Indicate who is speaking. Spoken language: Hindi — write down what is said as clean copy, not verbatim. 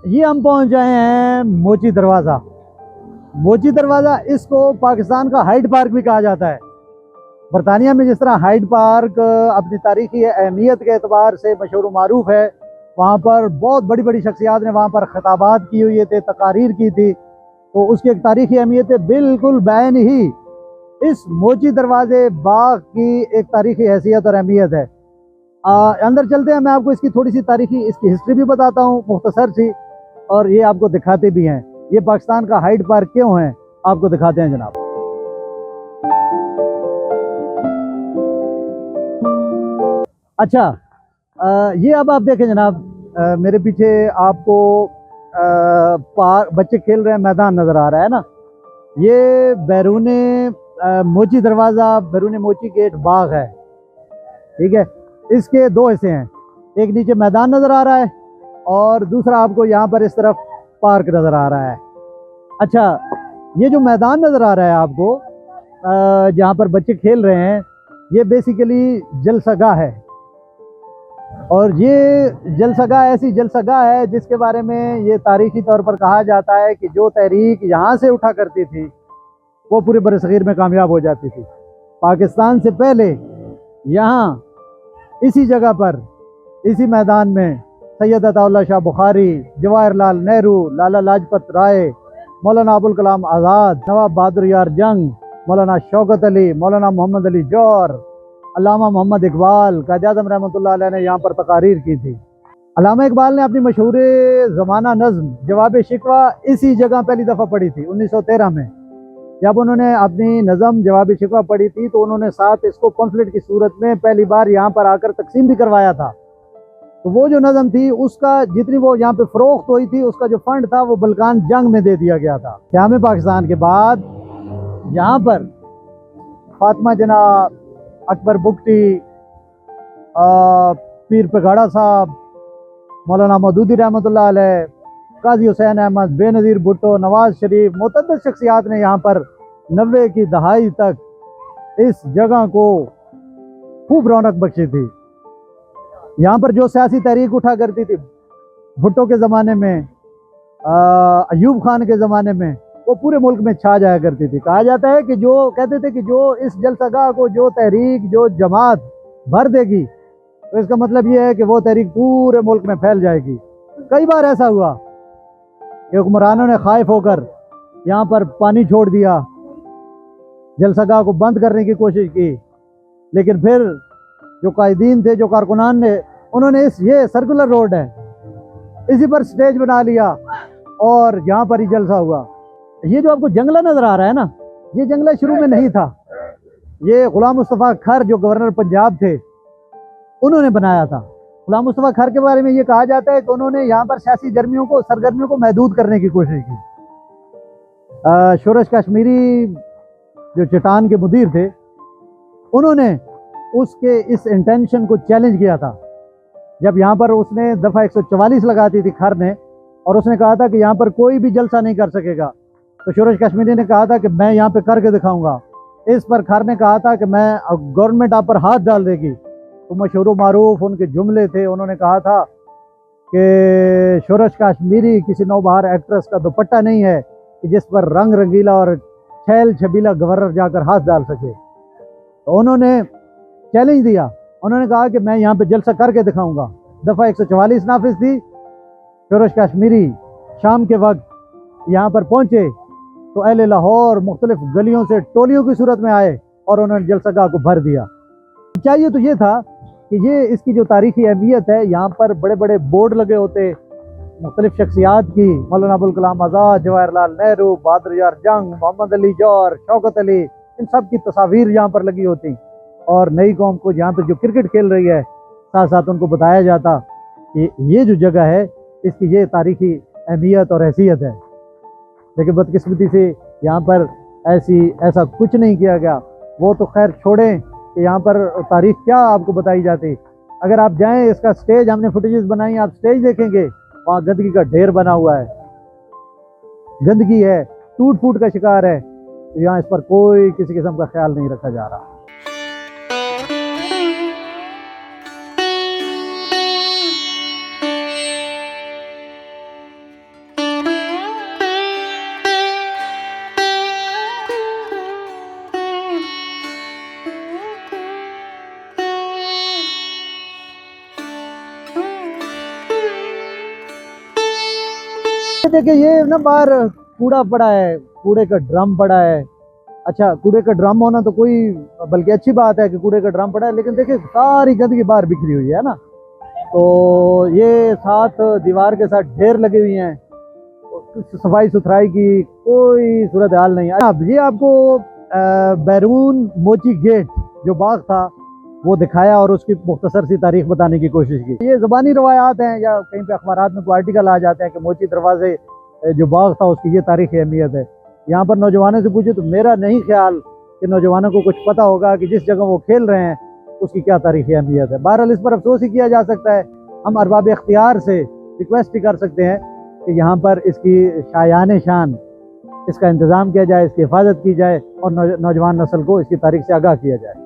Speaker 1: ये हम पहुंच गए हैं मोची दरवाज़ा। मोची दरवाज़ा इसको पाकिस्तान का हाइड पार्क भी कहा जाता है। बरतानिया में जिस तरह हाइड पार्क अपनी तारीखी अहमियत के एतबार से मशहूर मारूफ है, वहाँ पर बहुत बड़ी बड़ी शख्सियात ने वहाँ पर खिताबात की हुई थे, तकारीर की थी, तो उसकी एक तारीखी अहमियत है। बिल्कुल बैन ही इस मोची दरवाजे बाग की एक तारीखी हैसियत और अहमियत है। अंदर चलते हैं, मैं आपको इसकी थोड़ी सी तारीखी, इसकी हिस्ट्री भी बताता हूँ मुख्तसर सी, और ये आपको दिखाते भी हैं ये पाकिस्तान का हाइड पार्क क्यों है, आपको दिखाते हैं जनाब। अच्छा, ये अब आप देखें जनाब, मेरे पीछे आपको पार्क, बच्चे खेल रहे हैं, मैदान नज़र आ रहा है ना। ये बैरून मोची दरवाज़ा, बैरून मोची गेट बाग है, ठीक है। इसके दो हिस्से हैं, एक नीचे मैदान नज़र आ रहा है और दूसरा आपको यहाँ पर इस तरफ पार्क नज़र आ रहा है। अच्छा, ये जो मैदान नज़र आ रहा है आपको, जहाँ पर बच्चे खेल रहे हैं, ये बेसिकली जलसगाह है। और ये जलसगाह ऐसी जलसगाह है जिसके बारे में ये तारीखी तौर पर कहा जाता है कि जो तहरीक यहाँ से उठा करती थी वो पूरे बरसगीर में कामयाब हो जाती थी। पाकिस्तान से पहले यहाँ इसी जगह पर, इसी मैदान में सैयद अताउल्लाह शाह बुखारी, जवाहरलाल नेहरू, लाला लाजपत राय, मौलाना अबुल कलाम आज़ाद, नवाब बहादुर यार जंग, मौलाना शौकत अली, मौलाना मोहम्मद अली जौहर, अल्लामा मोहम्मद इकबाल, कायद आज़म रहमतुल्लाह अलैह ने यहाँ पर तकारीर की थी। अल्लामा इकबाल ने अपनी मशहूर ज़माना नज़्म जवाब शिकवा इसी जगह पहली दफ़ा पढ़ी थी 1913 में। जब उन्होंने अपनी नज़म जवाब शिकवा पढ़ी थी तो उन्होंने साथ इसको पम्फलेट की सूरत में पहली बार यहाँ पर आकर तकसीम भी करवाया था। तो वो जो नज़म थी उसका जितनी वो यहाँ पे फ़रोख्त हुई थी, उसका जो फंड था वो बल्कान जंग में दे दिया गया था। क़याम पाकिस्तान के बाद यहाँ पर फातिमा जना, अकबर बुगटी, पीर पगाड़ा साहब, मौलाना मौदूदी रहमतुल्लाह अलैह, काजी हुसैन अहमद, बेनज़ीर भुट्टो, नवाज शरीफ, मुतअद्दिद शख्सियात ने यहाँ पर 90 की दहाई तक इस जगह को खूब रौनक बख्शी थी। यहाँ पर जो सियासी तहरीक उठा करती थी भुट्टो के ज़माने में, अयूब खान के ज़माने में, वो पूरे मुल्क में छा जाया करती थी। कहा जाता है कि जो कहते थे कि जो इस जलसगाह को, जो तहरीक, जो जमात भर देगी, तो इसका मतलब ये है कि वो तहरीक पूरे मुल्क में फैल जाएगी। कई बार ऐसा हुआ कि हुक्मरानों ने खाइफ होकर यहाँ पर पानी छोड़ दिया, जलसगाह को बंद करने की कोशिश की, लेकिन फिर जो कायदीन थे, जो कारकुनान ने, उन्होंने ये सर्कुलर रोड है, इसी पर स्टेज बना लिया और यहाँ पर ही जलसा हुआ। ये जो आपको जंगला नज़र आ रहा है ना, ये जंगला शुरू में नहीं था, ये गुलाम मुस्तफ़ा खर जो गवर्नर पंजाब थे उन्होंने बनाया था। गुलाम मुस्तफ़ा खर के बारे में ये कहा जाता है कि उन्होंने यहाँ पर सियासी सरगर्मियों को महदूद करने की कोशिश की। शोरश कश्मीरी जो चट्टान के मुदीर थे, उन्होंने उसके इस इंटेंशन को चैलेंज किया था। जब यहाँ पर उसने दफ़ा 144 लगा दी थी खर ने, और उसने कहा था कि यहाँ पर कोई भी जलसा नहीं कर सकेगा, तो शोरश कश्मीरी ने कहा था कि मैं यहाँ पे करके दिखाऊंगा। इस पर खर ने कहा था कि मैं, गवर्नमेंट आप पर हाथ डाल देगी। तो मशहूर मारूफ उनके जुमले थे, उन्होंने कहा था कि शोरश कश्मीरी किसी नौबहार एक्ट्रेस का दुपट्टा नहीं है कि जिस पर रंग रंगीला और छैल छबीला गवर्नर जाकर हाथ डाल सके। तो उन्होंने चैलेंज दिया, उन्होंने कहा कि मैं यहाँ पे जलसा करके दिखाऊंगा। दफ़ा 144 नाफिज थी। शोरश कश्मीरी शाम के वक्त यहाँ पर पहुँचे तो अहले लाहौर मुख्तलिफ गलियों से टोलियों की सूरत में आए और उन्होंने जलसगाह को भर दिया। चाहिए तो ये था कि ये इसकी जो तारीखी अहमियत है, यहाँ पर बड़े बड़े बोर्ड लगे होते मुख्तलिफ शख्सियात की, मौलाना अबुल कलाम आज़ाद, जवाहरलाल नेहरू, बहादुर यार जंग, मोहम्मद अली जौहर, शौकत अली, इन सब की तस्वीर यहाँ पर लगी होती। और नई कौम को यहाँ पर जो क्रिकेट खेल रही है, साथ साथ उनको बताया जाता कि ये जो जगह है इसकी ये तारीखी अहमियत और हैसियत है। लेकिन बदकिस्मती से यहाँ पर ऐसा कुछ नहीं किया गया। वो तो खैर छोड़ें कि यहाँ पर तारीख क्या आपको बताई जाती। अगर आप जाएं, इसका स्टेज हमने फुटेजेस बनाई, आप स्टेज देखेंगे, वहाँ गंदगी का ढेर बना हुआ है, गंदगी है, टूट फूट का शिकार है। तो यहाँ इस पर कोई किसी किस्म का ख्याल नहीं रखा जा रहा। देखिए ये ना बाहर कूड़ा पड़ा है, कूड़े का ड्रम पड़ा है। अच्छा, कूड़े का ड्रम होना तो कोई, बल्कि अच्छी बात है कि कूड़े का ड्रम पड़ा है, लेकिन देखिए सारी गंदगी बाहर बिखरी हुई है ना। तो ये साथ दीवार के साथ ढेर लगी हुई हैं, सफाई सुथराई की कोई सूरत हाल नहीं है। अब ये आपको बैरून मोची गेट जो बाग था वो दिखाया और उसकी मुख्तसर सी तारीख बताने की कोशिश की। ये ज़बानी रवायात हैं या कहीं पे अखबारात में कोई आर्टिकल आ जाते हैं कि मोची दरवाजे जो बाग था उसकी ये तारीखी अहमियत है। यहाँ पर नौजवानों से पूछे तो मेरा नहीं ख्याल कि नौजवानों को कुछ पता होगा कि जिस जगह वो खेल रहे हैं उसकी क्या तारीखी अहमियत है। बहरहाल इस पर अफसोस ही किया जा सकता है। हम अरबाब इख्तियार से रिक्वेस्ट ही कर सकते हैं कि यहाँ पर इसकी शायान शान इसका इंतज़ाम किया जाए, इसकी हिफाजत की जाए और नौजवान नस्ल को इसकी तारीख से आगाह किया जाए।